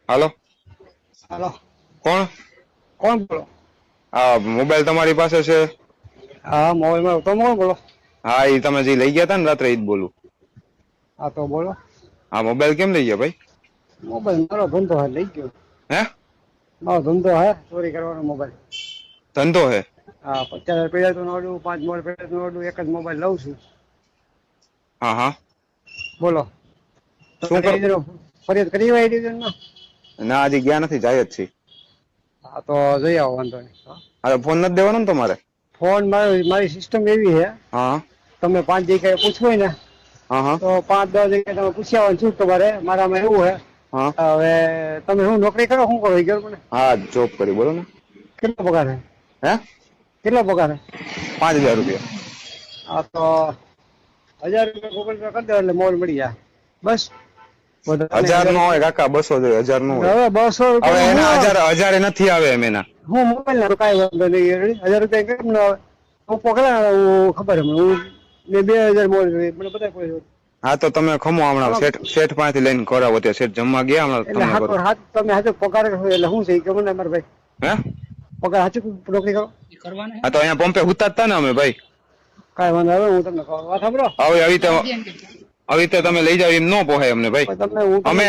હાલો. હાલો. કોણ? કોણ બોલો? આ મોબાઈલ તમારી પાસે છે? હા મોબાઈલ તમે કોણ બોલો? હા, એ તમે જે લઈ ગયા હતા ને રાત્રે, એ જ બોલું. હા તો બોલો. હા, મોબાઈલ કેમ લઈ ગયા ભાઈ? મોબાઈલ મારો ધંધો હે, લઈ ગયો. હે? મારો ધંધો હે ચોરી કરવાનો મોબાઈલ. ધંધો હે? હા, 50,000 પડ્યા તો નોડું, 5 મોબાઈલ પડ્યા તો નોડું, એક જ મોબાઈલ લઉં છું. હા હા. બોલો. શું કર? ફરિયાદ કરી હોય ડિવિઝનમાં? ના, હજી ગયા નથી, જાય જ છે. હા તો જઈ આવો, વાંધો નહીં. અરે ફોન નથી દેવાનો ને તમારે? ફોન મારી સિસ્ટમ એવી છે, હા તમે 5 જગ્યાએ પૂછવું હોય ને હા હા તો 5-10 જગ્યાએ તમે પૂછી આવવાનું. શું તમારે મારામાં એવું હે, હા હવે તમે શું નોકરી કરો, શું કરો એ કહો મને. હા, જોબ કરી, બોલો ને. કેટલો પગાર છે? હે? કેટલો પગાર છે? 5,000 રૂપિયા. હા તો 1,000 રૂપિયા ગૂગલ પે કરી દો એટલે મોબાઈલ મળી જાય. બસ. વધારે 1,000 નો 1,000 હોય કાકા, 200 જોઈએ, 1,000 નો હોય. હવે 200 હવે રૂપિયા એના હું 1,000 નથી આવે એમ એના. હું મોબાઈલ ના કાંઈ વાંધો નહીં. 1,000 રૂપિયા કેમ ના આવે? હું પકડા ખબર હે હું 2,000 મોબાઈલ મને બધા કોઈ. હા તો તમે ખમો, હમણાં શેઠ પાસેથી લઈને કરાવો. ત્યાં શેઠ જમવા ગયા, હમણાં એટલે તમને કરું. હાથ તમે હાથે પગાર એટલે શું છે કે મને મારા ભાઈ હે? પગાર હાચું નોકરી કરો હા તો અહીંયા પંપે હુતા જ તા ને અમે ભાઈ. કાંઈ વાંધો હવે હું તમને કહું વાત સાંભળો. હવે આવી રીતે તમે લઈ જાવ એમ ન પોહાય અમને ભાઈ. તમે હું અમે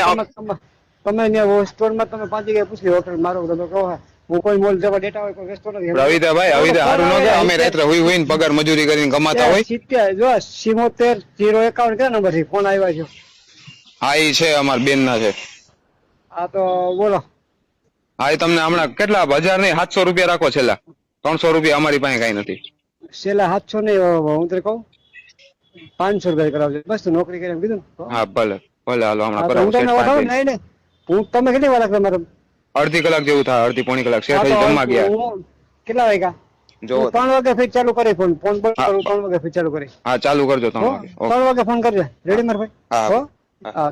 તમે ત્યાં સ્ટોરમાં તમે 5 જગ્યાએ પૂછી હોટલ મારો તમે કહો હું કોઈ મોલ જવા ડેટા હોય કોઈ વેસ્તો નથી. આવી રીતે ભાઈ, આવી રીતે સારું ન કહેવાય. અમે રાત્રે હોય ને પગાર મજૂરી કરીને કમાતા હોય. 70 જો 77 051 કેટલા નંબર થી ફોન આવ્યા છે? હા, એ છે અમારા બેન ના છે. હા તો બોલો. હા, એ તમને હમણાં કેટલા 1,000 નહીં 700 રૂપિયા રાખો છેલ્લા. 300 રૂપિયા અમારી પાસે કઈ નથી. છેલ્લા 700 નહીં, હું તને કહું 500 રૂપિયા કરાવજો બસ. તો નોકરી કરી એમ કીધું ને. હા ભલે ભલે, હાલો હમણાં હા તો કરાવો. હું તમને શેઠ વટાવું પાસે નહીં ને. હું તમે કેટલી વાર લાગશે મારે? અડધી કલાક જેવું થાય, અડધી પોણી કલાક. હા શેઠ તો હજી જમવા ગયા. હું કેટલા વાગ્યા? જોવો હું 3 વાગે ફીટ ચાલુ કરી ફોન ફોન બંધ હા કરું. 3 વાગે ફીટ ચાલુ કરી. હા, ચાલુ કરજો 3 હો વાગે. 3 ઓકે. વાગે ફોન કરજો. રેડી માર ભાઈ? હા હો. હા. હા.